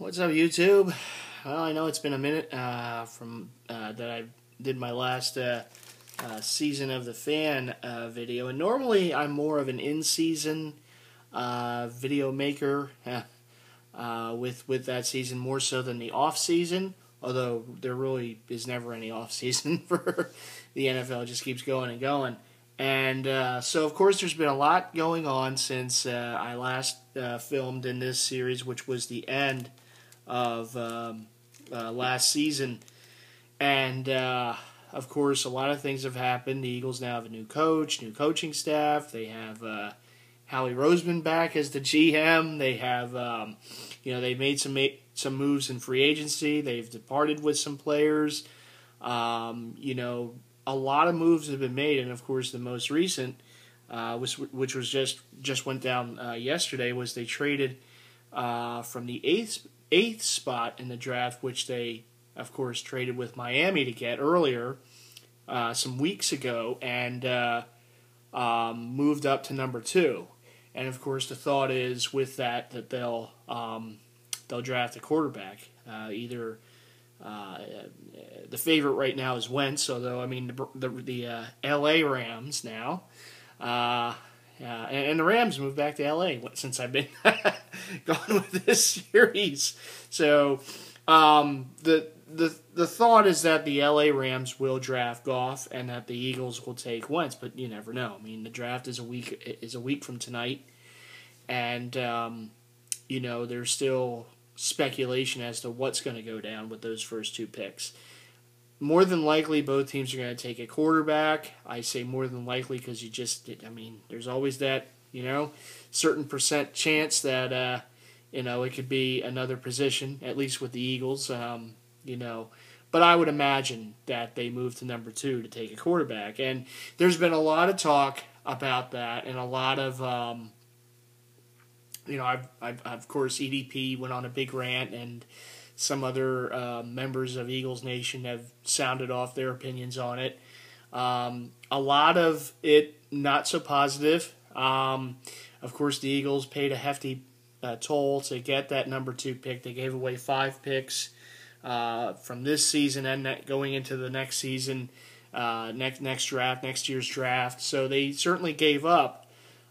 What's up, YouTube? Well, I know it's been a minute from that I did my last season of the fan video, and normally I'm more of an in-season video maker with that season more so than the off-season. Although there really is never any off-season for the NFL; it just keeps going and going. And so, of course, there's been a lot going on since I last filmed in this series, which was the end of last season. And, of course, a lot of things have happened. The Eagles now have a new coach, new coaching staff. They have Howie Roseman back as the GM. They have, they made some moves in free agency. They've departed with some players. A lot of moves have been made, and of course the most recent, which was just went down yesterday, was they traded from the eighth spot in the draft, which they of course traded with Miami to get earlier some weeks ago, and moved up to number 2. And of course the thought is with that they'll draft a quarterback, either. The favorite right now is Wentz, although, I mean, the L.A. Rams now, and the Rams moved back to L.A. since I've been going with this series. So the thought is that the L.A. Rams will draft Goff and that the Eagles will take Wentz, but you never know. I mean, the draft is a week from tonight, and there's still speculation as to what's going to go down with those first 2 picks. More than likely, both teams are going to take a quarterback. I say more than likely because there's always that, certain percent chance that, it could be another position, at least with the Eagles, But I would imagine that they move to number 2 to take a quarterback. And there's been a lot of talk about that and a lot of, of course, EDP went on a big rant, and some other members of Eagles Nation have sounded off their opinions on it. A lot of it not so positive. Of course, the Eagles paid a hefty toll to get that number 2 pick. They gave away 5 picks from this season and going into the next season, next year's draft. So they certainly gave up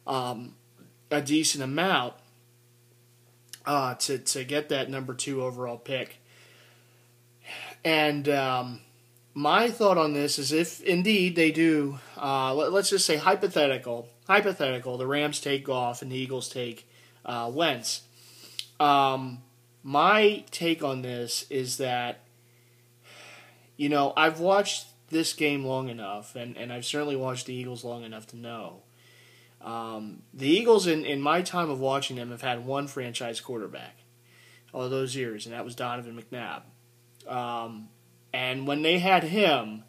a decent amount to get that number 2 overall pick. And my thought on this is, if indeed they do, let's just say hypothetical, the Rams take Goff and the Eagles take Wentz. My take on this is that, I've watched this game long enough, and I've certainly watched the Eagles long enough to know. The Eagles, in my time of watching them, have had one franchise quarterback all those years, and that was Donovan McNabb. And when they had him,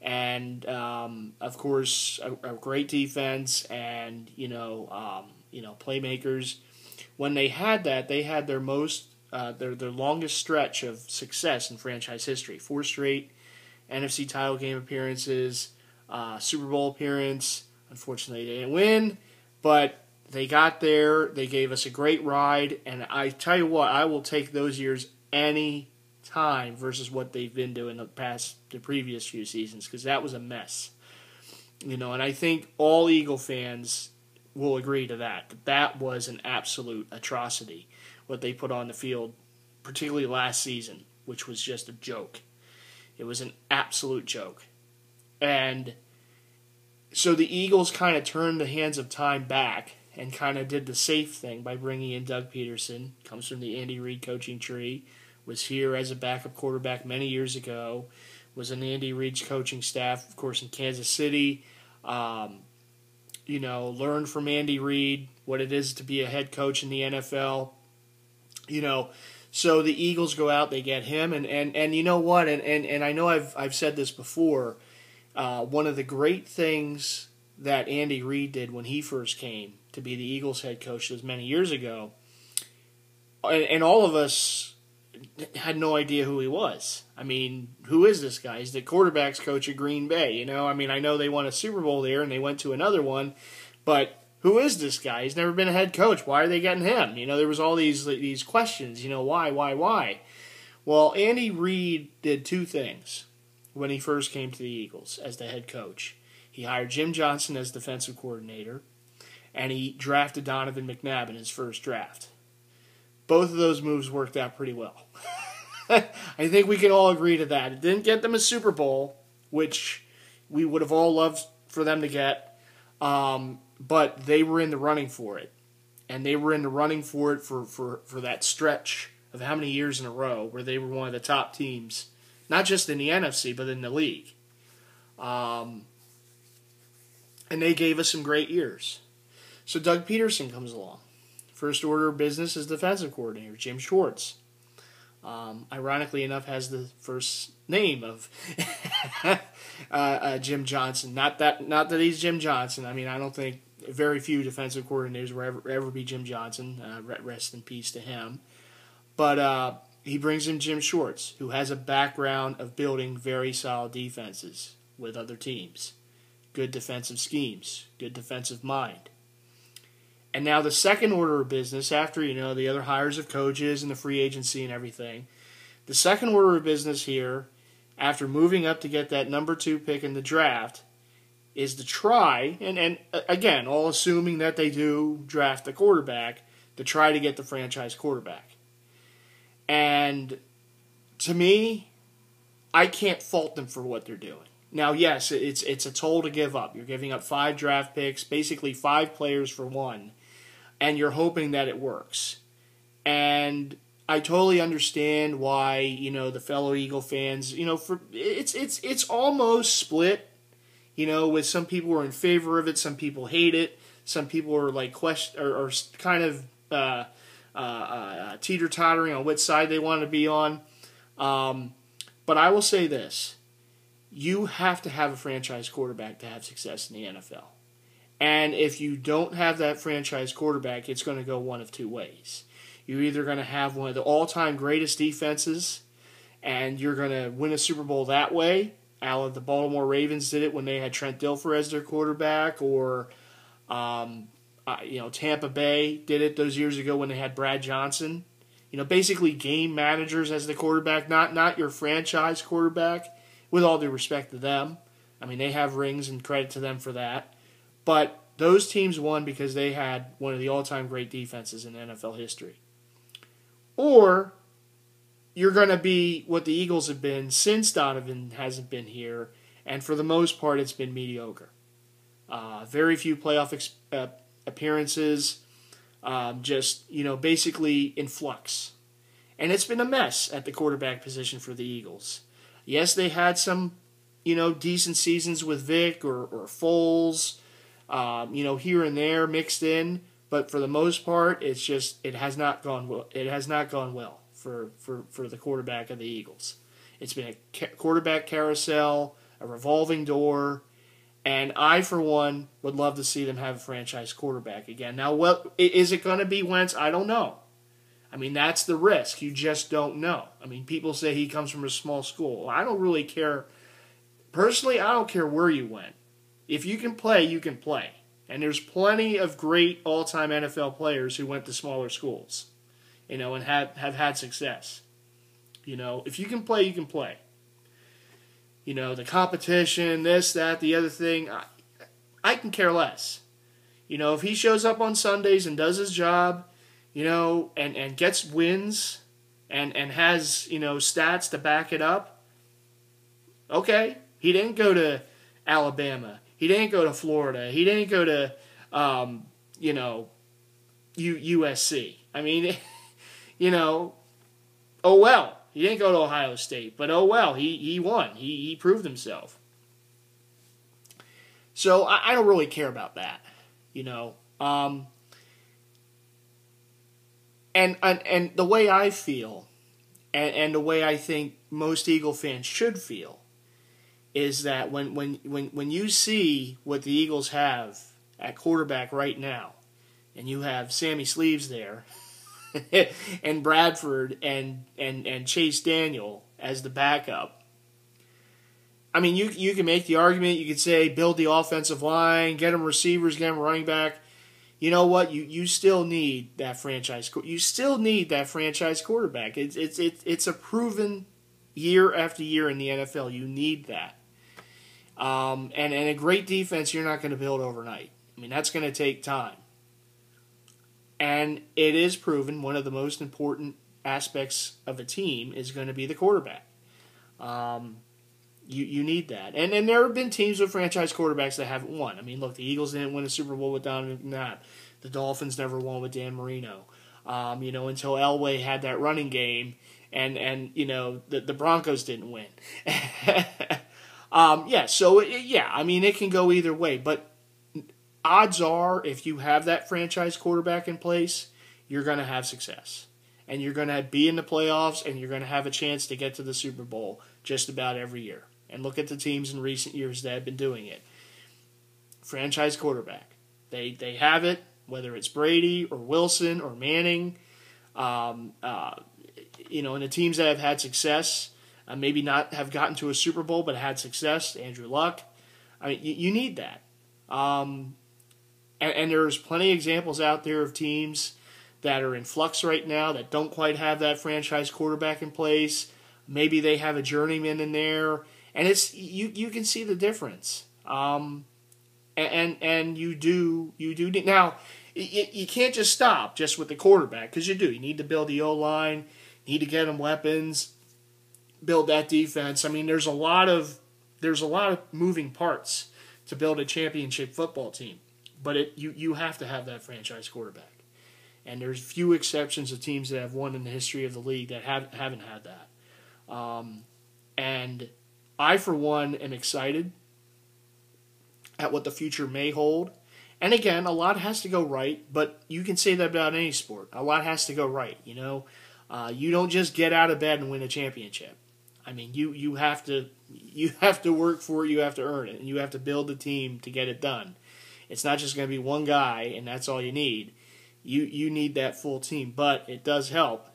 and of course a great defense, and playmakers, when they had that, they had their their longest stretch of success in franchise history. 4 straight NFC title game appearances, Super Bowl appearance. Unfortunately, they didn't win, but they got there. They gave us a great ride, and I tell you what, I will take those years any time versus what they've been doing the previous few seasons, because that was a mess. And I think all Eagle fans will agree to that. That was an absolute atrocity, what they put on the field, particularly last season, which was just a joke. It was an absolute joke. And so the Eagles kind of turned the hands of time back and kind of did the safe thing by bringing in Doug Peterson. Comes from the Andy Reid coaching tree. Was here as a backup quarterback many years ago. Was in Andy Reid's coaching staff, of course, in Kansas City. Learned from Andy Reid what it is to be a head coach in the NFL. So the Eagles go out, they get him, and you know what? And I know I've said this before. One of the great things that Andy Reid did when he first came to be the Eagles head coach those many years ago, and all of us had no idea who he was. I mean, who is this guy? He's the quarterbacks coach at Green Bay. I know they won a Super Bowl there and they went to another one, but who is this guy? He's never been a head coach. Why are they getting him? There was all these questions. Why? Well, Andy Reid did two things when he first came to the Eagles as the head coach. He hired Jim Johnson as defensive coordinator, and he drafted Donovan McNabb in his first draft. Both of those moves worked out pretty well. I think we can all agree to that. It didn't get them a Super Bowl, which we would have all loved for them to get, but they were in the running for it. And they were in the running for it for that stretch of how many years in a row where they were one of the top teams, not just in the NFC, but in the league. And they gave us some great years. So Doug Peterson comes along. First order of business as defensive coordinator, Jim Schwartz. Ironically enough, has the first name of Jim Johnson. Not that he's Jim Johnson. I mean, I don't think very few defensive coordinators will ever be Jim Johnson. Rest in peace to him. But he brings in Jim Schwartz, who has a background of building very solid defenses with other teams. Good defensive schemes, good defensive mind. And now the second order of business, after, the other hires of coaches and the free agency and everything, the second order of business here, after moving up to get that number 2 pick in the draft, is to try, and again, all assuming that they do draft the quarterback, to try to get the franchise quarterback. And to me, I can't fault them for what they're doing. Now, yes, it's a toll to give up. You're giving up 5 draft picks, basically 5 players for one, and you're hoping that it works. And I totally understand why, the fellow Eagle fans, it's almost split, with some people who are in favor of it, some people hate it, some people are like or kind of teeter-tottering on which side they want to be on. But I will say this. You have to have a franchise quarterback to have success in the NFL. And if you don't have that franchise quarterback, it's going to go one of two ways. You're either going to have one of the all-time greatest defenses, and you're going to win a Super Bowl that way, a la the Baltimore Ravens did it when they had Trent Dilfer as their quarterback, or Tampa Bay did it those years ago when they had Brad Johnson. Basically game managers as the quarterback, not your franchise quarterback, with all due respect to them. I mean, they have rings and credit to them for that. But those teams won because they had one of the all-time great defenses in NFL history. Or you're going to be what the Eagles have been since Donovan hasn't been here, and for the most part it's been mediocre. Very few playoff appearances, basically in flux. And it's been a mess at the quarterback position for the Eagles. Yes, they had some, decent seasons with Vic or Foles, here and there mixed in, but for the most part, it has not gone well. It has not gone well for the quarterback of the Eagles. It's been a quarterback carousel, a revolving door, and I, for one, would love to see them have a franchise quarterback again. Now, what is it going to be, Wentz? I don't know. I mean, that's the risk. You just don't know. I mean, people say he comes from a small school. I don't really care. Personally, I don't care where you went. If you can play, you can play. And there's plenty of great all-time NFL players who went to smaller schools, and have had success. If you can play, you can play. The competition, this, that, the other thing, I can care less. If he shows up on Sundays and does his job, and gets wins and has, stats to back it up, okay. He didn't go to Alabama. He didn't go to Florida. He didn't go to, USC. I mean, oh well. He didn't go to Ohio State, but oh well. He won. He proved himself. So I don't really care about that, And the way I feel, and the way I think most Eagle fans should feel, is that when you see what the Eagles have at quarterback right now, and you have Sammy Sleeves there, and Bradford and Chase Daniel as the backup, I mean, you can make the argument, you could say build the offensive line, get them receivers, get them running back. you know what? You still need that franchise. You still need that franchise quarterback. It's a proven year after year in the NFL. You need that. And a great defense you're not going to build overnight. I mean, that's going to take time. And it is proven one of the most important aspects of a team is going to be the quarterback. You need that. And there have been teams with franchise quarterbacks that haven't won. I mean, look, the Eagles didn't win a Super Bowl with Donovan McNabb. The Dolphins never won with Dan Marino. Until Elway had that running game, and the Broncos didn't win. I mean, it can go either way. But odds are, if you have that franchise quarterback in place, you're going to have success. And you're going to be in the playoffs, and you're going to have a chance to get to the Super Bowl just about every year. And look at the teams in recent years that have been doing it. Franchise quarterback. They have it, whether it's Brady or Wilson or Manning. And the teams that have had success, maybe not have gotten to a Super Bowl, but had success, Andrew Luck. I mean, you need that. And there's plenty of examples out there of teams that are in flux right now that don't quite have that franchise quarterback in place. Maybe they have a journeyman in there, and it's you can see the difference. And you do need, now you can't just stop just with the quarterback, because you need to build the O-line, need to get them weapons, build that defense. I mean, there's a lot of moving parts to build a championship football team, but you have to have that franchise quarterback. And there's few exceptions of teams that have won in the history of the league that haven't had that. And I, for one, am excited at what the future may hold. And again, a lot has to go right, but you can say that about any sport. A lot has to go right, you don't just get out of bed and win a championship. I mean, you have to work for it, you have to earn it, and you have to build the team to get it done. It's not just going to be one guy, and that's all you need. You need that full team, but it does help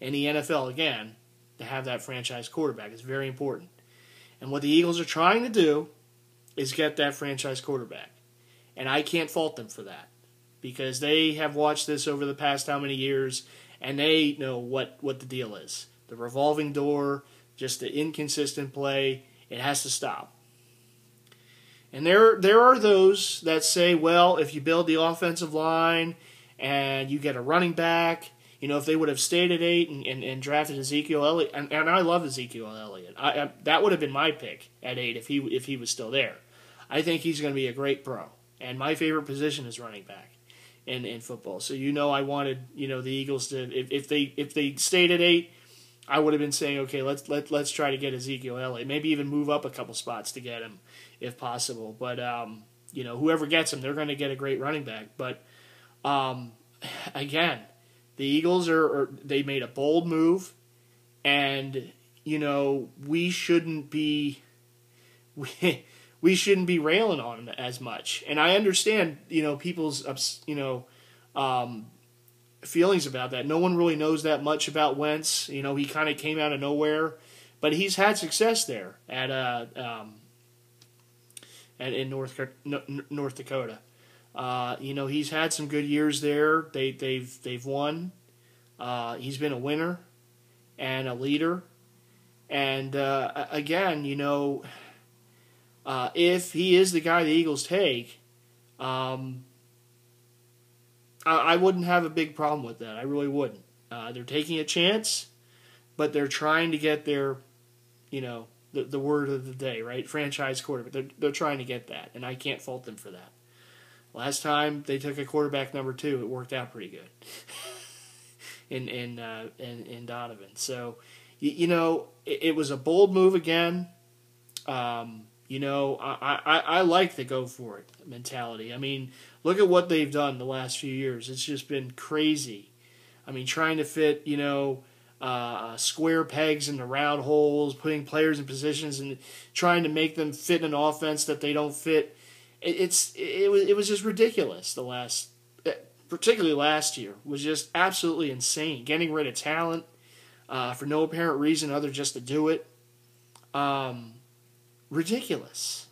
in the NFL, again, to have that franchise quarterback. It's very important. And what the Eagles are trying to do is get that franchise quarterback. And I can't fault them for that, because they have watched this over the past how many years, and they know what the deal is. The revolving door, just the inconsistent play, it has to stop. And there are those that say, well, if you build the offensive line and you get a running back, if they would have stayed at 8 and drafted Ezekiel Elliott, and I love Ezekiel Elliott. That would have been my pick at 8 if he was still there. I think he's going to be a great pro. And my favorite position is running back in football. So I wanted the Eagles to, if they stayed at 8, I would have been saying, okay, let's try to get Ezekiel Elliott. Maybe even move up a couple spots to get him if possible. But whoever gets him, they're going to get a great running back. But again, the Eagles they made a bold move, and we shouldn't be railing on them as much. And I understand people's feelings about that. No one really knows that much about Wentz. He kind of came out of nowhere, but he's had success there in North Dakota. He's had some good years there. They've won. He's been a winner and a leader. And again, if he is the guy the Eagles take, I wouldn't have a big problem with that. I really wouldn't. They're taking a chance, but they're trying to get their, the word of the day, right? Franchise quarterback. They're trying to get that, and I can't fault them for that. Last time they took a quarterback number 2, it worked out pretty good in Donovan. So, it was a bold move again. I like the go for it mentality. I mean, look at what they've done the last few years. It's just been crazy. I mean, trying to fit, square pegs into round holes, putting players in positions and trying to make them fit an offense that they don't fit. It was just ridiculous. Particularly last year, was just absolutely insane. Getting rid of talent for no apparent reason other just to do it. Ridiculous.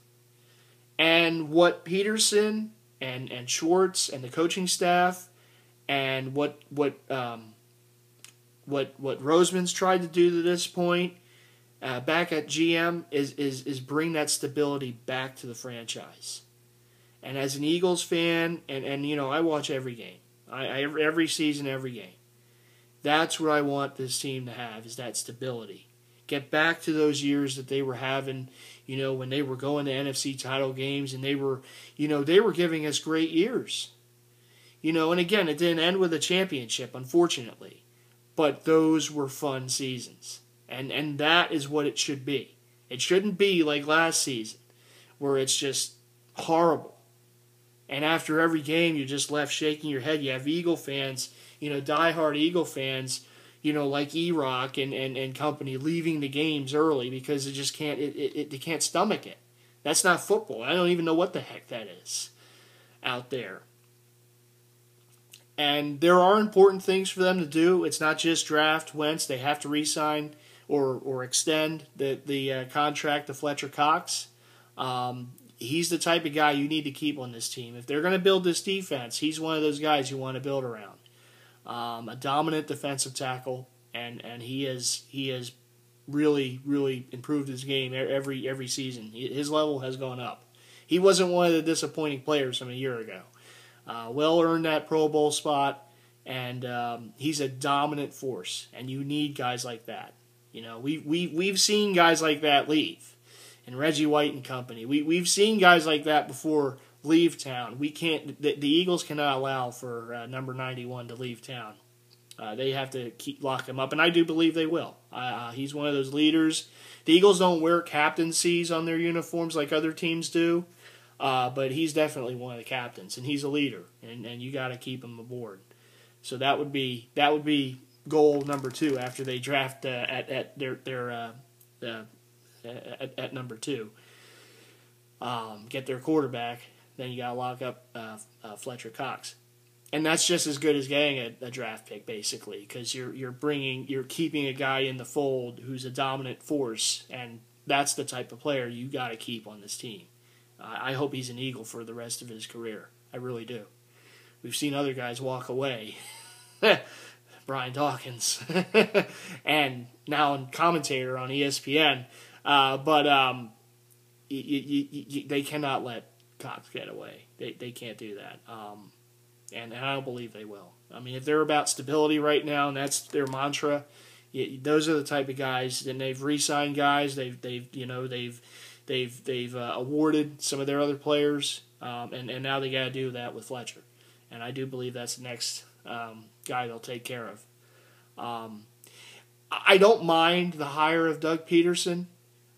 And what Peterson and Schwartz and the coaching staff and what Roseman's tried to do to this point back at GM is bring that stability back to the franchise. And as an Eagles fan, and you know, I watch every game, every season, every game. That's what I want this team to have, is that stability. Get back to those years that they were having, you know, when they were going to NFC title games and they were giving us great years. You know, and again, it didn't end with a championship, unfortunately. But those were fun seasons. And that is what it should be. It shouldn't be like last season, where it's just horrible. And after every game, you're just left shaking your head. You have Eagle fans, you know, diehard Eagle fans, you know, like E-Rock and company, leaving the games early because they just can't, they can't stomach it. That's not football. I don't even know what the heck that is out there. And there are important things for them to do. It's not just draft Wentz. They have to re-sign or extend the contract to Fletcher Cox. He's the type of guy you need to keep on this team. If they're going to build this defense, he's one of those guys you want to build around. A dominant defensive tackle, and he has really, really improved his game every season. His level has gone up. He wasn't one of the disappointing players from a year ago. Well earned that Pro Bowl spot, and he's a dominant force. And you need guys like that. You know, we've seen guys like that leave, and Reggie White and company. We've seen guys like that before leave town. We can't. The Eagles cannot allow for number 91 to leave town. They have to lock him up, and I do believe they will. He's one of those leaders. The Eagles don't wear captaincies on their uniforms like other teams do. But he's definitely one of the captains, and he's a leader, and you got to keep him aboard. So that would be goal number 2 after they draft at number 2. Get their quarterback, then you got to lock up Fletcher Cox, and that's just as good as getting a draft pick basically, because you're keeping a guy in the fold who's a dominant force, and that's the type of player you got to keep on this team. I hope he's an Eagle for the rest of his career. I really do. We've seen other guys walk away. Brian Dawkins. And now a commentator on ESPN. But they cannot let Cox get away. They can't do that. And I don't believe they will. I mean, if they're about stability right now, and that's their mantra, those are the type of guys. And they've re-signed guys. They've awarded some of their other players, and now they got to do that with Fletcher. And I do believe that's the next guy they'll take care of. I don't mind the hire of Doug Peterson.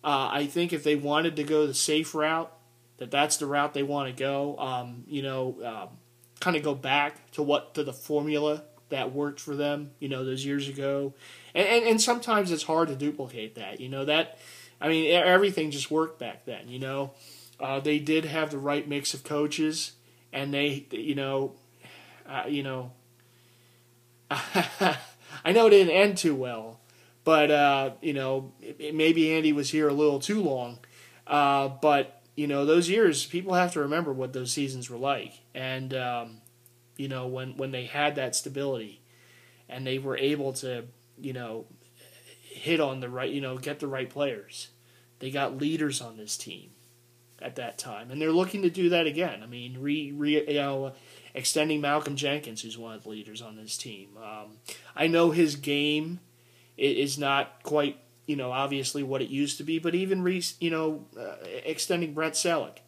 I think if they wanted to go the safe route, that's the route they want to go. Kind of go back to the formula that worked for them, those years ago. And sometimes it's hard to duplicate that. Everything just worked back then, They did have the right mix of coaches, and they, I know it didn't end too well, but, maybe Andy was here a little too long. But, those years, people have to remember what those seasons were like. And, when they had that stability and they were able to, hit on the right, get the right players. They got leaders on this team at that time, and they're looking to do that again. I mean, extending Malcolm Jenkins, who's one of the leaders on this team. I know his game is not quite, obviously what it used to be, but even extending Brent Selleck,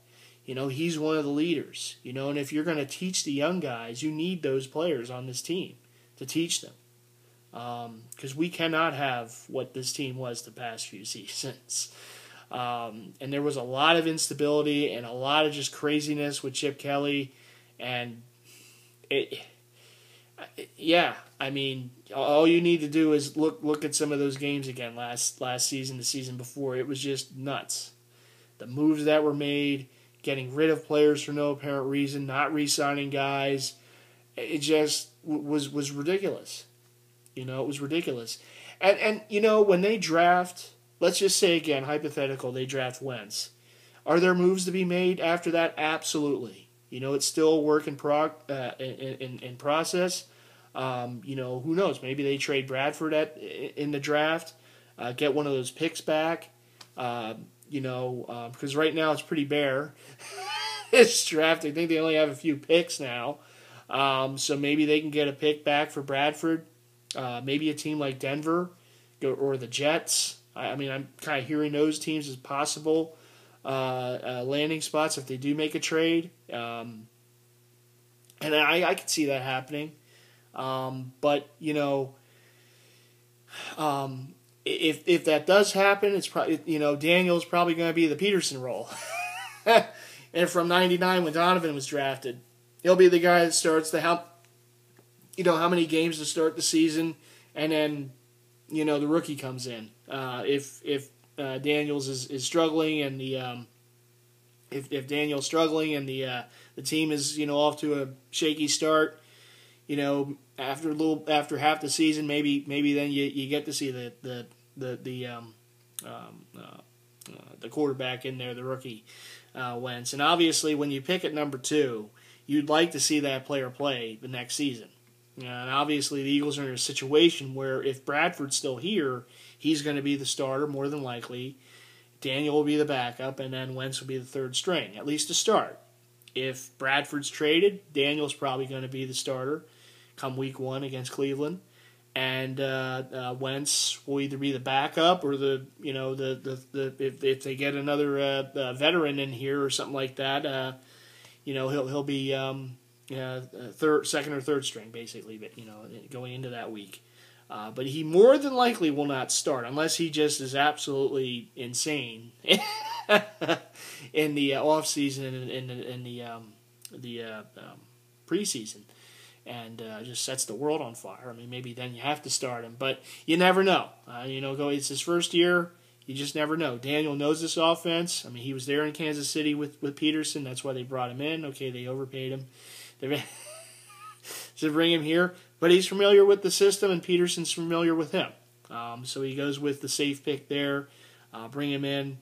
he's one of the leaders. And if you're going to teach the young guys, you need those players on this team to teach them. Because we cannot have what this team was the past few seasons. And there was a lot of instability and a lot of just craziness with Chip Kelly. And all you need to do is look at some of those games again last season, the season before. It was just nuts. The moves that were made, getting rid of players for no apparent reason, not re-signing guys, it just was ridiculous. It was ridiculous. And when they draft, let's just say again, hypothetical, they draft Wentz. Are there moves to be made after that? Absolutely. It's still a work in process. Who knows? Maybe they trade Bradford in the draft, get one of those picks back. Because right now it's pretty bare. This draft, I think they only have a few picks now. So maybe they can get a pick back for Bradford. Maybe a team like Denver or the Jets. I'm kind of hearing those teams as possible landing spots if they do make a trade. And I could see that happening. But if that does happen, it's probably Daniel's probably going to be the Peterson role. And from '99 when Donovan was drafted, he'll be the guy that starts how many games to start the season, and then the rookie comes in. If Daniels is struggling and if Daniel's struggling and the team is off to a shaky start, after half the season, maybe then you get to see the quarterback in there, the rookie Wentz. And obviously, when you pick at number 2, you'd like to see that player play the next season. And obviously, the Eagles are in a situation where if Bradford's still here, he's going to be the starter more than likely. Daniel will be the backup, and then Wentz will be the third string, at least to start. If Bradford's traded, Daniel's probably going to be the starter come week 1 against Cleveland, and Wentz will either be the backup or if they get another veteran in here or something like that, he'll be second or third string basically, but going into that week. But he more than likely will not start unless he just is absolutely insane in the offseason and in the preseason, and just sets the world on fire. Maybe then you have to start him, but you never know. It's his first year. You just never know. Daniel knows this offense. He was there in Kansas City with Peterson. That's why they brought him in. Okay, they overpaid him to bring him here, but he's familiar with the system, and Peterson's familiar with him. So he goes with the safe pick there. Bring him in.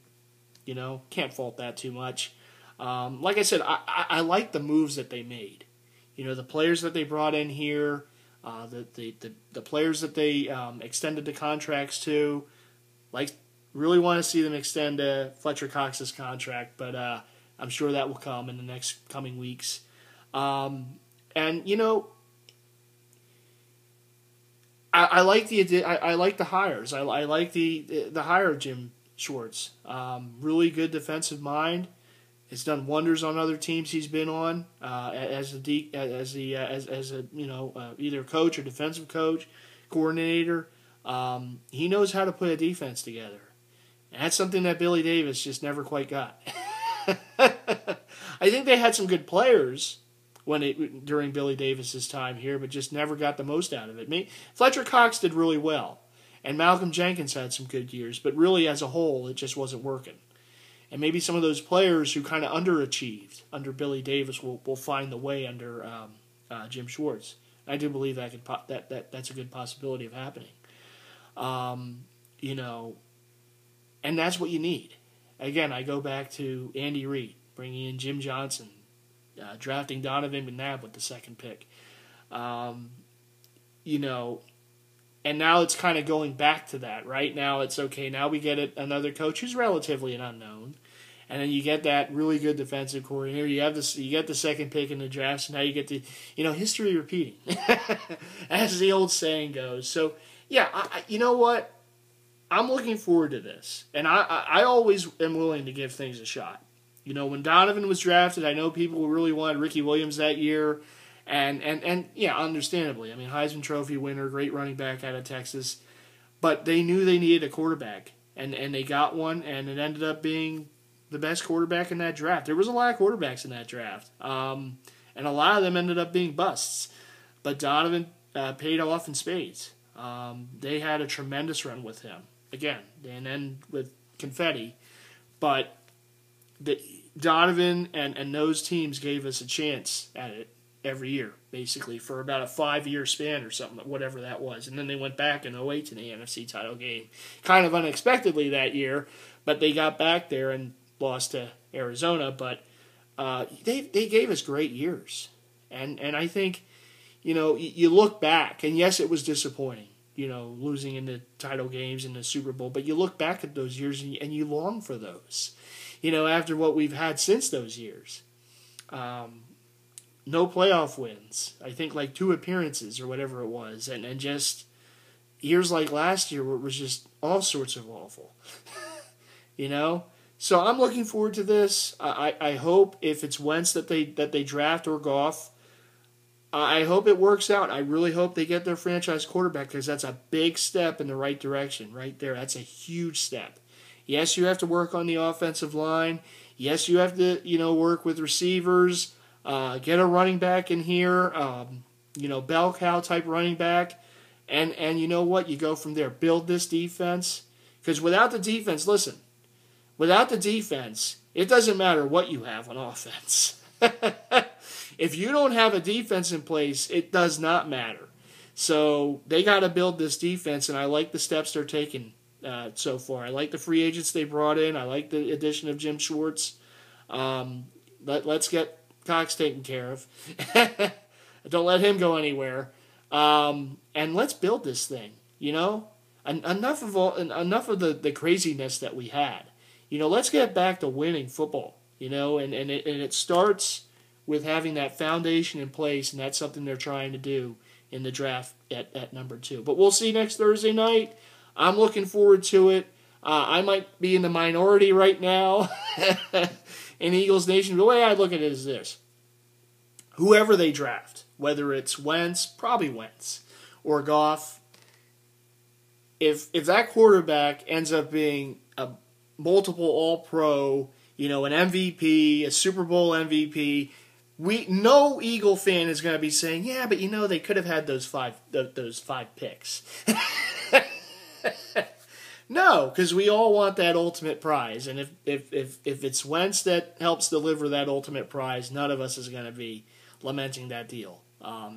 Can't fault that too much. Like I said, I like the moves that they made. The players that they brought in here, the players that they extended the contracts to. Really want to see them extend Fletcher Cox's contract, but I'm sure that will come in the next coming weeks. I like the hires. I like the hire of Jim Schwartz. Really good defensive mind. Has done wonders on other teams he's been on as either coach or defensive coach, coordinator. He knows how to put a defense together, and that's something that Billy Davis just never quite got. I think they had some good players during Billy Davis's time here, but just never got the most out of it. Fletcher Cox did really well, and Malcolm Jenkins had some good years, but really as a whole, it just wasn't working. And maybe some of those players who kind of underachieved under Billy Davis will find the way under Jim Schwartz. I do believe that's a good possibility of happening. And that's what you need. Again, I go back to Andy Reid, bringing in Jim Johnson, drafting Donovan McNabb with the second pick. And now it's kind of going back to that. Right now it's okay. Now we get another coach who's relatively an unknown, and then you get that really good defensive coordinator. You get the second pick in the draft, so now you get the history repeating, as the old saying goes. So yeah, you know what? I'm looking forward to this, and I always am willing to give things a shot. When Donovan was drafted, I know people really wanted Ricky Williams that year. And yeah, understandably. Heisman Trophy winner, great running back out of Texas. But they knew they needed a quarterback. And they got one, and it ended up being the best quarterback in that draft. There was a lot of quarterbacks in that draft. And a lot of them ended up being busts. But Donovan paid off in spades. They had a tremendous run with him. Again, and then with confetti. But Donovan and those teams gave us a chance at it every year, basically, for about a 5-year span or something, whatever that was. And then they went back in 2008 to the NFC title game. Kind of unexpectedly that year, but they got back there and lost to Arizona. But they gave us great years. And I think, you look back, and yes, it was disappointing, losing in the title games in the Super Bowl, but you look back at those years and you long for those, after what we've had since those years. No playoff wins. I think like 2 appearances or whatever it was. And just years like last year where it was just all sorts of awful. So I'm looking forward to this. I hope if it's Wentz that they draft or Goff, I hope it works out. I really hope they get their franchise quarterback because that's a big step in the right direction right there. That's a huge step. Yes, you have to work on the offensive line. Yes, you have to, work with receivers, get a running back in here, bell cow type running back. And you know what? You go from there. Build this defense. Because without the defense, listen, without the defense, it doesn't matter what you have on offense. If you don't have a defense in place, it does not matter. So they got to build this defense, and I like the steps they're taking so far. I like the free agents they brought in. I like the addition of Jim Schwartz. Let's get Cox taken care of. Don't let him go anywhere. And let's build this thing. Enough of the craziness that we had. Let's get back to winning football. And it starts with having that foundation in place, and that's something they're trying to do in the draft at number 2. But we'll see next Thursday night. I'm looking forward to it. I might be in the minority right now in Eagles Nation. The way I look at it is this. Whoever they draft, whether it's Wentz, probably Wentz, or Goff, if that quarterback ends up being a multiple All-Pro, an MVP, a Super Bowl MVP, no Eagle fan is going to be saying, yeah, but they could have had those five picks. No, because we all want that ultimate prize, and if it's Wentz that helps deliver that ultimate prize, none of us is going to be lamenting that deal.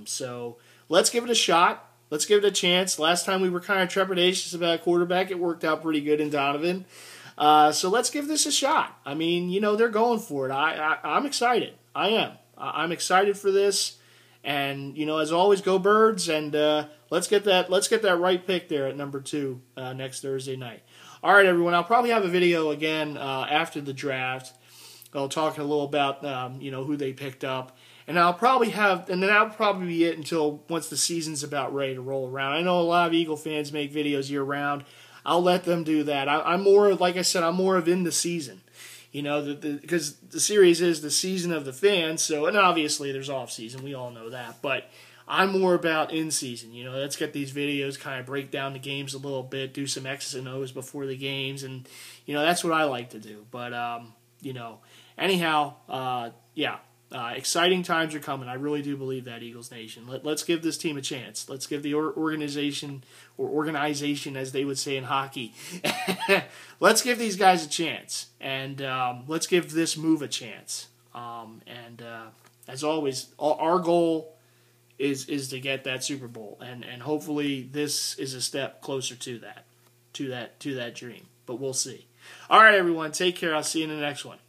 So let's give it a shot. Let's give it a chance. Last time we were kind of trepidatious about a quarterback. It worked out pretty good in Donovan. So let's give this a shot. I mean, they're going for it. I'm excited. I am. I'm excited for this. And, as always, go Birds. And let's get that right pick there at number 2 next Thursday night. All right, everyone. I'll probably have a video again after the draft. I'll talk a little about, who they picked up. And that'll probably be it until once the season's about ready to roll around. I know a lot of Eagle fans make videos year-round. I'll let them do that. I'm more, like I said, I'm more of in the season. Because the series is the season of the fans. So, and obviously there's off-season. We all know that. But I'm more about in-season. Let's get these videos, kind of break down the games a little bit, do some X's and O's before the games. And, that's what I like to do. But, anyhow, yeah. Exciting times are coming. I really do believe that, Eagles Nation. Let's give this team a chance. Let's give the organization, as they would say in hockey, let's give these guys a chance. And let's give this move a chance. As always, our goal is to get that Super Bowl. And hopefully this is a step closer to that dream. But we'll see. All right, everyone. Take care. I'll see you in the next one.